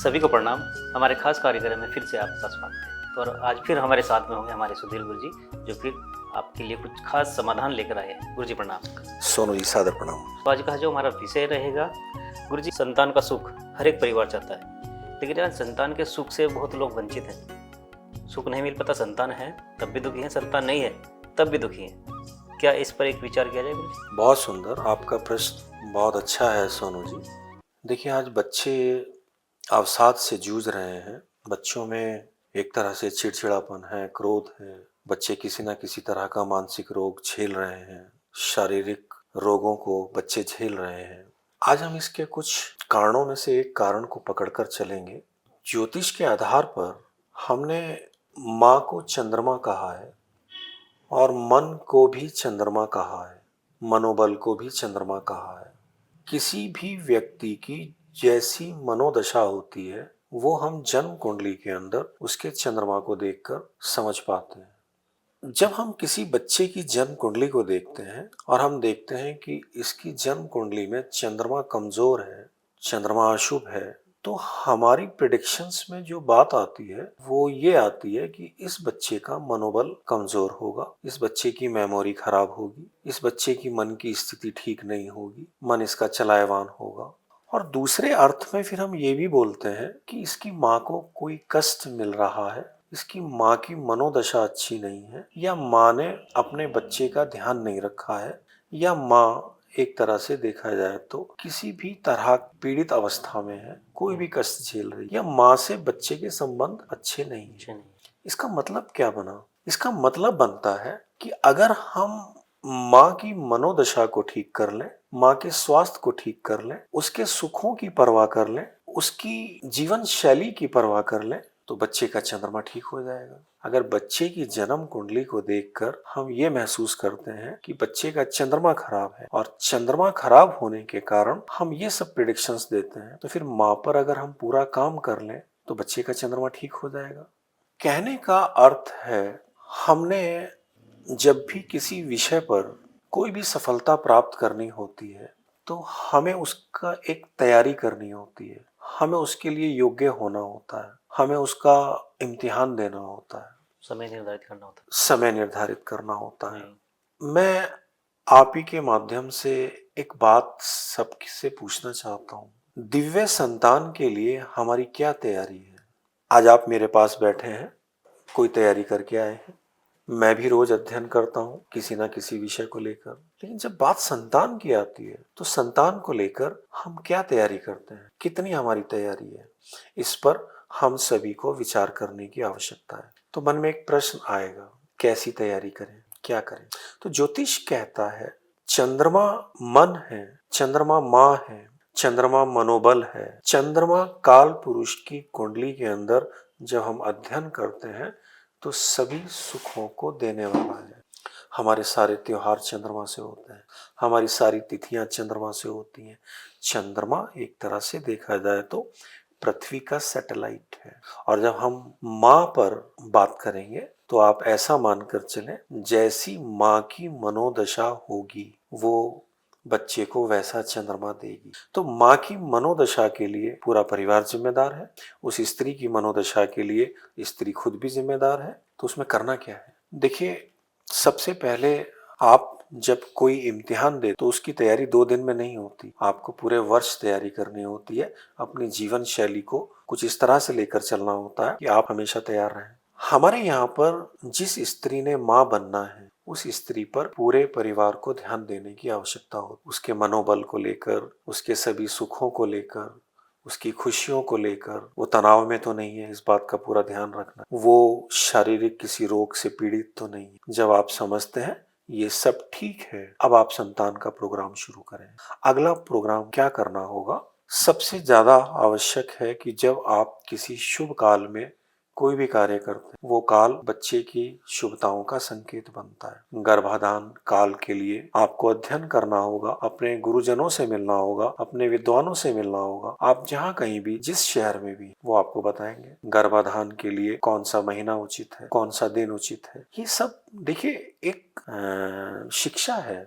सभी को प्रणाम। हमारे खास कार्यक्रम में फिर से आपका स्वागत है। और आज फिर हमारे साथ में होंगे हमारे सुधीर गुरु जी, जो फिर आपके लिए कुछ खास समाधान लेकर आए हैं। गुरु जी प्रणाम। सोनू जी सादर प्रणाम। तो आज का जो हमारा विषय रहेगा, गुरु जी, संतान का सुख हर एक परिवार चाहता है, लेकिन यार संतान के सुख से बहुत लोग वंचित हैं। सुख नहीं मिल पाता, संतान है तब भी दुखी है, संतान नहीं है तब भी दुखी है। क्या इस पर एक विचार किया जाए गुरु जी? बहुत सुंदर, आपका प्रश्न बहुत अच्छा है सोनू जी। देखिए, आज बच्चे अवसाद से जूझ रहे हैं। बच्चों में एक तरह से चिड़चिड़ापन है, क्रोध है। बच्चे किसी न किसी तरह का मानसिक रोग झेल रहे हैं, शारीरिक रोगों को बच्चे झेल रहे हैं। आज हम इसके कुछ कारणों में से एक कारण को पकड़कर चलेंगे। ज्योतिष के आधार पर हमने माँ को चंद्रमा कहा है और मन को भी चंद्रमा कहा है, मनोबल को भी चंद्रमा कहा है। किसी भी व्यक्ति की जैसी मनोदशा होती है वो हम जन्म कुंडली के अंदर उसके चंद्रमा को देखकर समझ पाते हैं। जब हम किसी बच्चे की जन्म कुंडली को देखते हैं और हम देखते हैं कि इसकी जन्म कुंडली में चंद्रमा कमजोर है, चंद्रमा अशुभ है, तो हमारी प्रेडिक्शंस में जो बात आती है वो ये आती है कि इस बच्चे का मनोबल कमजोर होगा, इस बच्चे की मेमोरी खराब होगी, इस बच्चे की मन की स्थिति ठीक नहीं होगी, मन इसका चलायवान होगा। और दूसरे अर्थ में फिर हम ये भी बोलते हैं कि इसकी माँ को कोई कष्ट मिल रहा है, इसकी माँ की मनोदशा अच्छी नहीं है, या माँ ने अपने बच्चे का ध्यान नहीं रखा है, या माँ एक तरह से देखा जाए तो किसी भी तरह पीड़ित अवस्था में है, कोई भी कष्ट झेल रही है, या माँ से बच्चे के संबंध अच्छे नहीं है। इसका मतलब क्या बना? इसका मतलब बनता है कि अगर हम माँ की मनोदशा को ठीक कर लें, माँ के स्वास्थ्य को ठीक कर लें, उसके सुखों की परवाह कर लें, उसकी जीवन शैली की परवाह कर लें, तो बच्चे का चंद्रमा ठीक हो जाएगा। अगर बच्चे की जन्म कुंडली को देखकर हम ये महसूस करते हैं कि बच्चे का चंद्रमा खराब है और चंद्रमा खराब होने के कारण हम ये सब प्रेडिक्शंस देते हैं, तो फिर माँ पर अगर हम पूरा काम कर लें तो बच्चे का चंद्रमा ठीक हो जाएगा। कहने का अर्थ है, हमने जब भी किसी विषय पर कोई भी सफलता प्राप्त करनी होती है तो हमें उसका एक तैयारी करनी होती है, हमें उसके लिए योग्य होना होता है, हमें उसका इम्तिहान देना होता है, समय निर्धारित करना होता है। समय निर्धारित करना होता है। मैं आप ही के माध्यम से एक बात सबसे पूछना चाहता हूँ, दिव्य संतान के लिए हमारी क्या तैयारी है? आज आप मेरे पास बैठे हैं, कोई तैयारी करके आए हैं। मैं भी रोज अध्ययन करता हूँ किसी ना किसी विषय को लेकर, लेकिन जब बात संतान की आती है तो संतान को लेकर हम क्या तैयारी करते हैं, कितनी हमारी तैयारी है, इस पर हम सभी को विचार करने की आवश्यकता है। तो मन में एक प्रश्न आएगा, कैसी तैयारी करें, क्या करें? तो ज्योतिष कहता है, चंद्रमा मन है, चंद्रमा माँ है, चंद्रमा मनोबल है। चंद्रमा काल पुरुष की कुंडली के अंदर जब हम अध्ययन करते हैं तो सभी सुखों को देने वाला है। हमारे सारे त्योहार चंद्रमा से होते हैं, हमारी सारी तिथियां चंद्रमा से होती हैं। चंद्रमा एक तरह से देखा जाए तो पृथ्वी का सैटेलाइट है। और जब हम माँ पर बात करेंगे तो आप ऐसा मानकर चलें, जैसी माँ की मनोदशा होगी वो बच्चे को वैसा चंद्रमा देगी। तो माँ की मनोदशा के लिए पूरा परिवार जिम्मेदार है, उस स्त्री की मनोदशा के लिए स्त्री खुद भी जिम्मेदार है। तो उसमें करना क्या है? देखिए, सबसे पहले आप जब कोई इम्तिहान दे तो उसकी तैयारी 2 दिन में नहीं होती, आपको पूरे वर्ष तैयारी करनी होती है। अपनी जीवन शैली को कुछ इस तरह से लेकर चलना होता है कि आप हमेशा तैयार रहें। हमारे यहाँ पर जिस स्त्री ने माँ बनना है उस स्त्री पर पूरे परिवार को ध्यान देने की आवश्यकता हो, उसके मनोबल को लेकर, उसके सभी सुखों को लेकर, उसकी खुशियों को लेकर। वो तनाव में तो नहीं है, इस बात का पूरा ध्यान रखना। वो शारीरिक किसी रोग से पीड़ित तो नहीं है। जब आप समझते हैं ये सब ठीक है, अब आप संतान का प्रोग्राम शुरू करें। अगला प्रोग्राम क्या करना होगा? सबसे ज्यादा आवश्यक है कि जब आप किसी शुभ काल में कोई भी कार्य करते हैं, वो काल बच्चे की शुभताओं का संकेत बनता है। गर्भाधान काल के लिए आपको अध्ययन करना होगा, अपने गुरुजनों से मिलना होगा, अपने विद्वानों से मिलना होगा। आप जहाँ कहीं भी, जिस शहर में भी, वो आपको बताएंगे गर्भाधान के लिए कौन सा महीना उचित है, कौन सा दिन उचित है। ये सब देखिए एक शिक्षा है,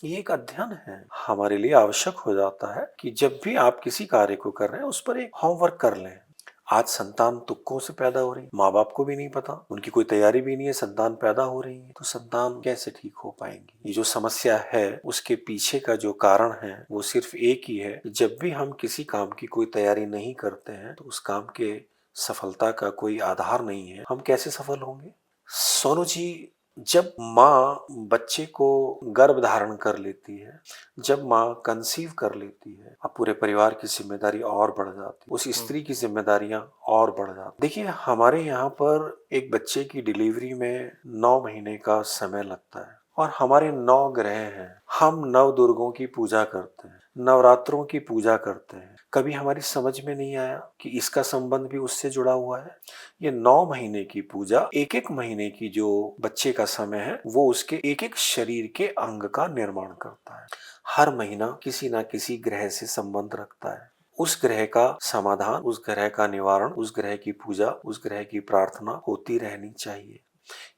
ये एक अध्ययन है। हमारे लिए आवश्यक हो जाता है कि जब भी आप किसी कार्य को कर रहे हैं उस पर एक होमवर्क कर लें। आज संतान तुक्कों से पैदा हो रही है, माँ बाप को भी नहीं पता, उनकी कोई तैयारी भी नहीं है, संतान पैदा हो रही है, तो संतान कैसे ठीक हो पाएंगी। ये जो समस्या है उसके पीछे का जो कारण है वो सिर्फ एक ही है, जब भी हम किसी काम की कोई तैयारी नहीं करते हैं तो उस काम के सफलता का कोई आधार नहीं है, हम कैसे सफल होंगे। सोनू जी, जब माँ बच्चे को गर्भ धारण कर लेती है, जब माँ कंसीव कर लेती है, अब पूरे परिवार की जिम्मेदारी और बढ़ जाती है, उस स्त्री की जिम्मेदारियां और बढ़ जाती। देखिए, हमारे यहाँ पर एक बच्चे की डिलीवरी में 9 महीने का समय लगता है और हमारे 9 ग्रह हैं। हम नव दुर्गों की पूजा करते हैं, नवरात्रों की पूजा करते हैं। कभी हमारी समझ में नहीं आया कि इसका संबंध भी उससे जुड़ा हुआ है। ये 9 महीने की पूजा, एक एक महीने की जो बच्चे का समय है वो उसके एक एक शरीर के अंग का निर्माण करता है। हर महीना किसी ना किसी ग्रह से संबंध रखता है। उस ग्रह का समाधान, उस ग्रह का निवारण, उस ग्रह की पूजा, उस ग्रह की प्रार्थना होती रहनी चाहिए।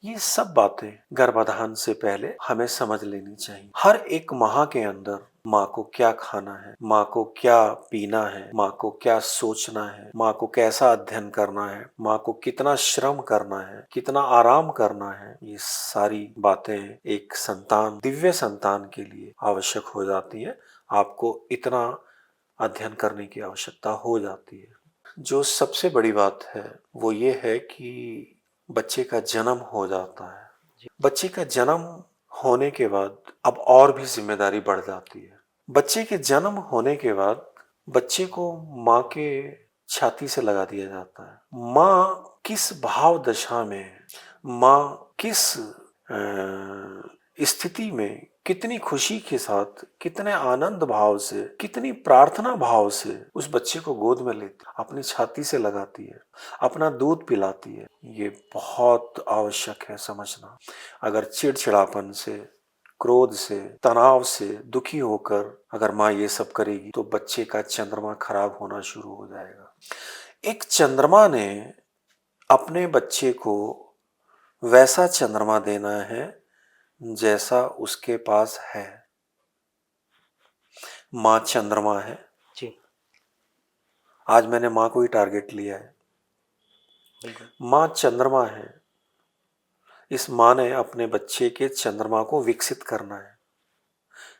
ये सब बातें गर्भाधान से पहले हमें समझ लेनी चाहिए। हर एक माह के अंदर माँ को क्या खाना है, माँ को क्या पीना है, माँ को क्या सोचना है, माँ को कैसा अध्ययन करना है, माँ को कितना श्रम करना है, कितना आराम करना है, ये सारी बातें एक संतान, दिव्य संतान के लिए आवश्यक हो जाती है। आपको इतना अध्ययन करने की आवश्यकता हो जाती है। जो सबसे बड़ी बात है वो ये है कि बच्चे का जन्म हो जाता है। बच्चे का जन्म होने के बाद अब और भी जिम्मेदारी बढ़ जाती है। बच्चे के जन्म होने के बाद बच्चे को माँ के छाती से लगा दिया जाता है। माँ किस भाव दशा में, माँ किस स्थिति में, कितनी खुशी के साथ, कितने आनंद भाव से, कितनी प्रार्थना भाव से उस बच्चे को गोद में लेती, अपनी छाती से लगाती है, अपना दूध पिलाती है, ये बहुत आवश्यक है समझना। अगर चिड़चिड़ापन से, क्रोध से, तनाव से, दुखी होकर अगर माँ ये सब करेगी तो बच्चे का चंद्रमा खराब होना शुरू हो जाएगा। एक चंद्रमा ने अपने बच्चे को वैसा चंद्रमा देना है जैसा उसके पास है। माँ चंद्रमा है जी, आज मैंने माँ को ही टारगेट लिया है। बिल्कुल। माँ चंद्रमा है। इस माँ ने अपने बच्चे के चंद्रमा को विकसित करना है।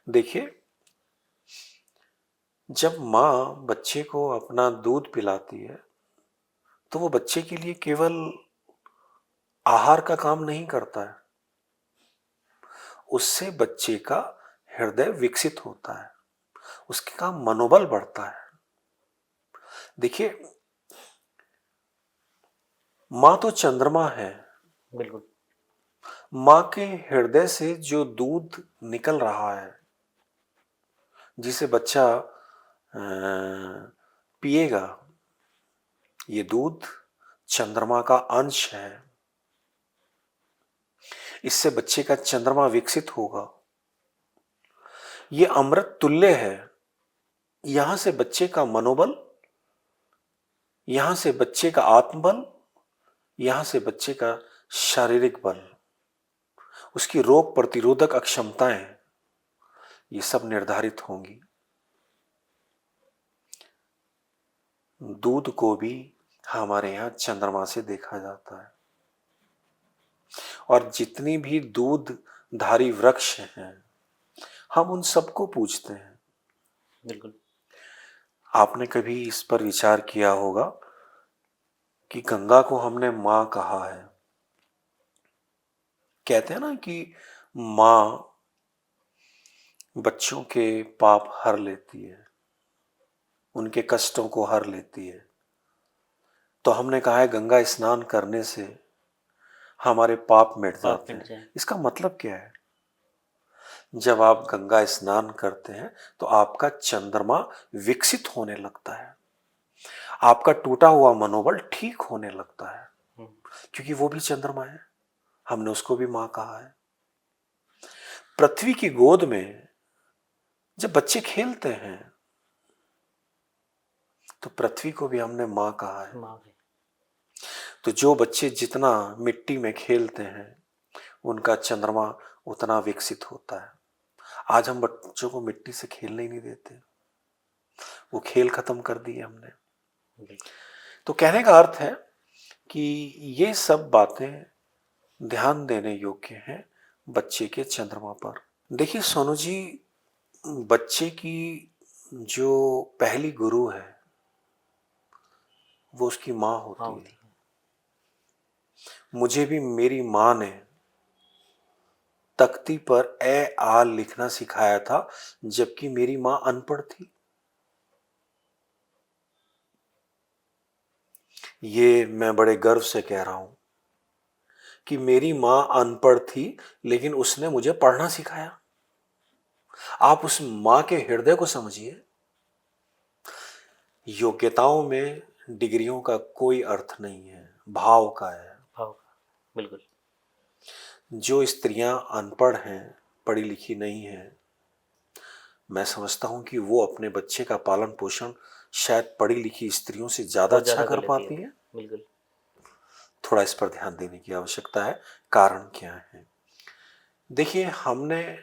देखिए, जब माँ बच्चे को अपना दूध पिलाती है तो वो बच्चे के लिए केवल आहार का काम नहीं करता है, उससे बच्चे का हृदय विकसित होता है, उसके का मनोबल बढ़ता है। देखिए, माँ तो चंद्रमा है, बिल्कुल। माँ के हृदय से जो दूध निकल रहा है, जिसे बच्चा पिएगा, ये दूध चंद्रमा का अंश है। इससे बच्चे का चंद्रमा विकसित होगा। ये अमृत तुल्य है। यहां से बच्चे का मनोबल, यहां से बच्चे का आत्मबल, यहां से बच्चे का शारीरिक बल, उसकी रोग प्रतिरोधक अक्षमताएं, ये सब निर्धारित होंगी। दूध को भी हमारे यहाँ चंद्रमा से देखा जाता है। और जितनी भी दूधधारी वृक्ष हैं, हम उन सबको पूजते हैं। बिल्कुल। आपने कभी इस पर विचार किया होगा कि गंगा को हमने माँ कहा है। कहते हैं ना कि माँ बच्चों के पाप हर लेती है, उनके कष्टों को हर लेती है। तो हमने कहा है गंगा स्नान करने से हमारे पाप मिट पाप जाते मिट हैं। जाए। इसका मतलब क्या है? जब आप गंगा स्नान करते हैं तो आपका चंद्रमा विकसित होने लगता है, आपका टूटा हुआ मनोबल ठीक होने लगता है, क्योंकि वो भी चंद्रमा है, हमने उसको भी माँ कहा है। पृथ्वी की गोद में जब बच्चे खेलते हैं तो पृथ्वी को भी हमने माँ कहा है। माँ भी। तो जो बच्चे जितना मिट्टी में खेलते हैं उनका चंद्रमा उतना विकसित होता है। आज हम बच्चों को मिट्टी से खेलने ही नहीं देते, वो खेल खत्म कर दिए हमने। बिल्कुल। तो कहने का अर्थ है कि ये सब बातें ध्यान देने योग्य हैं बच्चे के चंद्रमा पर। देखिए सोनू जी, बच्चे की जो पहली गुरु है वो उसकी माँ हाँ होती है। होती है। मुझे भी मेरी माँ ने तख्ती पर ए आ लिखना सिखाया था, जबकि मेरी माँ अनपढ़ थी। ये मैं बड़े गर्व से कह रहा हूं कि मेरी माँ अनपढ़ थी, लेकिन उसने मुझे पढ़ना सिखाया। आप उस माँ के हृदय को समझिए। योग्यताओं में डिग्रियों का कोई अर्थ नहीं है, भाव का है। भाव का, बिल्कुल। जो स्त्रियां अनपढ़ हैं, पढ़ी लिखी नहीं हैं, मैं समझता हूं कि वो अपने बच्चे का पालन पोषण शायद पढ़ी लिखी स्त्रियों से ज्यादा बहुत अच्छा ज़्यादा कर कर लेती है पाती वो, हैं। बिल्कुल। थोड़ा इस पर ध्यान देने की आवश्यकता है। कारण क्या है? देखिए, हमने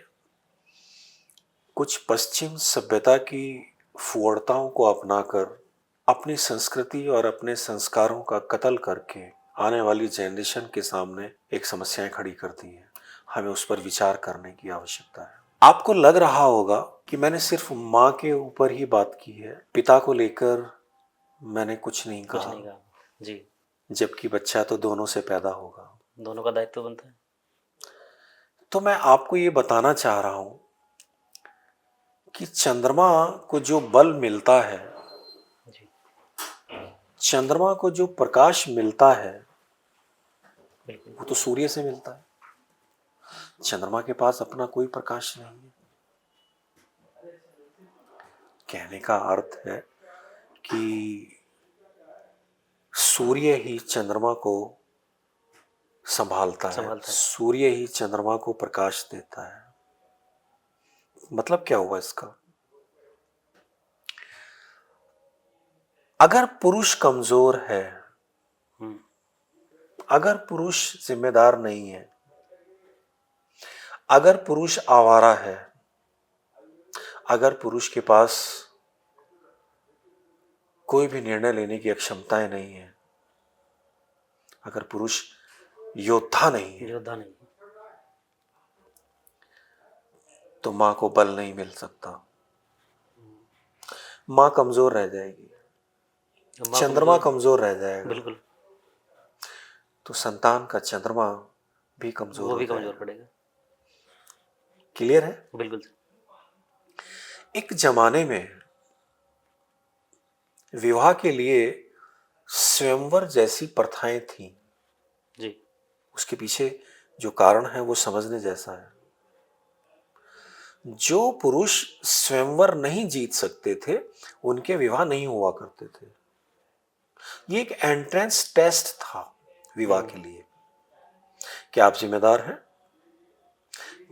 कुछ पश्चिम सभ्यता की फुअड़ताओं को अपनाकर अपनी संस्कृति और अपने संस्कारों का कत्ल करके आने वाली जनरेशन के सामने एक समस्याएं खड़ी कर दी हैं। हमें उस पर विचार करने की आवश्यकता है। आपको लग रहा होगा कि मैंने सिर्फ माँ के ऊपर ही बात की है, पिता को लेकर मैंने कुछ नहीं कुछ कहा, नहीं कहा। जी। जबकि बच्चा तो दोनों से पैदा होगा। दोनों का दायित्व बनता है। तो मैं आपको ये बताना चाह रहा हूं कि चंद्रमा को जो बल मिलता है, जी, चंद्रमा को जो प्रकाश मिलता है, बिल्कुल। वो तो सूर्य से मिलता है। चंद्रमा के पास अपना कोई प्रकाश नहीं है। कहने का अर्थ है कि सूर्य ही चंद्रमा को संभालता है, संभालता है। सूर्य ही चंद्रमा को प्रकाश देता है। मतलब क्या हुआ इसका? अगर पुरुष कमजोर है, हम्म। अगर पुरुष जिम्मेदार नहीं है, अगर पुरुष आवारा है, अगर पुरुष के पास कोई भी निर्णय लेने की अक्षमताएं नहीं है, अगर पुरुष योद्धा नहीं है, योद्धा नहीं। तो मां को बल नहीं मिल सकता। मां कमजोर रह जाएगी, माँ चंद्रमा कमजोर। कमजोर रह जाएगा, बिल्कुल। तो संतान का चंद्रमा भी कमजोर वो हो भी कमजोर जाएगा। पड़ेगा। क्लियर है? बिल्कुल। एक जमाने में विवाह के लिए स्वयंवर जैसी प्रथाएं थी। जी। उसके पीछे जो कारण है वो समझने जैसा है। जो पुरुष स्वयंवर नहीं जीत सकते थे, उनके विवाह नहीं हुआ करते थे। ये एक एंट्रेंस टेस्ट था विवाह के लिए। क्या आप जिम्मेदार हैं?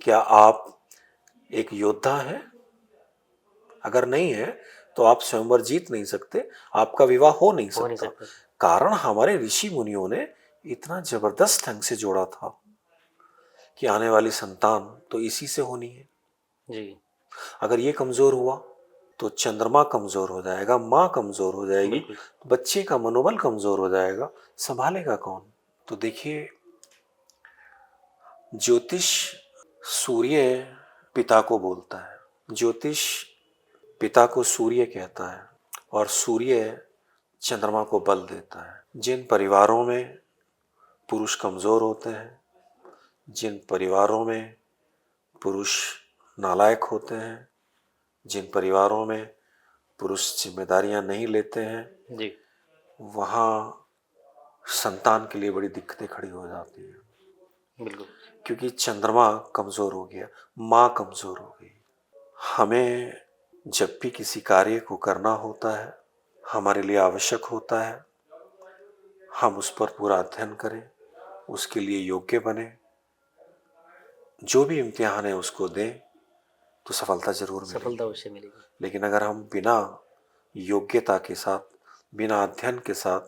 क्या आप एक योद्धा हैं? अगर नहीं है तो आप स्वयंवर जीत नहीं सकते, आपका विवाह हो नहीं हो नहीं सकता। सकता। कारण हमारे ऋषि मुनियों ने इतना जबरदस्त ढंग से जोड़ा था कि आने वाली संतान तो इसी से होनी है। जी, अगर ये कमजोर हुआ तो चंद्रमा कमजोर हो जाएगा, मां कमजोर हो जाएगी, बिल्कुल। बच्चे का मनोबल कमजोर हो जाएगा, संभालेगा कौन? तो देखिए, ज्योतिष सूर्य पिता को बोलता है, ज्योतिष पिता को सूर्य कहता है, और सूर्य चंद्रमा को बल देता है। जिन परिवारों में पुरुष कमजोर होते हैं, जिन परिवारों में पुरुष नालायक होते हैं, जिन परिवारों में पुरुष जिम्मेदारियां नहीं लेते हैं, जी, वहाँ संतान के लिए बड़ी दिक्कतें खड़ी हो जाती हैं। बिल्कुल। क्योंकि चंद्रमा कमजोर हो गया, माँ कमजोर हो गई। हमें जब भी किसी कार्य को करना होता है, हमारे लिए आवश्यक होता है हम उस पर पूरा अध्ययन करें, उसके लिए योग्य बने, जो भी इम्तिहान है उसको दें, तो सफलता जरूर मिलेगी। सफलता अवश्य मिलेगी। लेकिन अगर हम बिना योग्यता के साथ, बिना अध्ययन के साथ,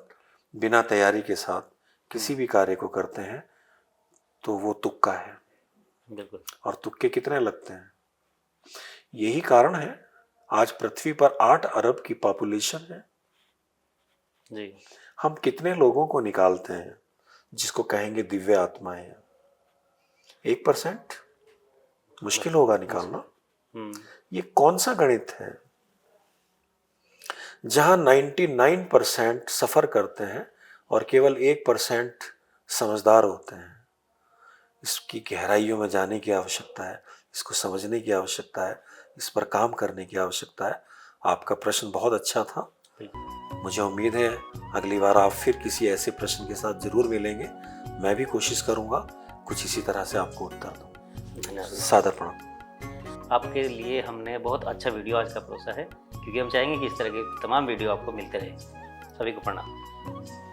बिना तैयारी के साथ किसी भी कार्य को करते हैं, तो वो तुक्का है। बिल्कुल। और तुक्के कितने लगते हैं? यही कारण है आज पृथ्वी पर 8 अरब की पॉपुलेशन है। जी, हम कितने लोगों को निकालते हैं जिसको कहेंगे दिव्य आत्माएं? 1%? मुश्किल होगा निकालना। ये कौन सा गणित है जहां 99% सफर करते हैं और केवल 1% समझदार होते हैं? इसकी गहराइयों में जाने की आवश्यकता है, इसको समझने की आवश्यकता है, इस पर काम करने की आवश्यकता है। आपका प्रश्न बहुत अच्छा था। मुझे उम्मीद है अगली बार आप फिर किसी ऐसे प्रश्न के साथ जरूर मिलेंगे। मैं भी कोशिश करूंगा कुछ इसी तरह से आपको उत्तर दूं। धन्यवाद। सादर प्रणाम। आपके लिए हमने बहुत अच्छा वीडियो आज का परोसा है, क्योंकि हम चाहेंगे कि इस तरह के तमाम वीडियो आपको मिलते रहे। सभी को प्रणाम।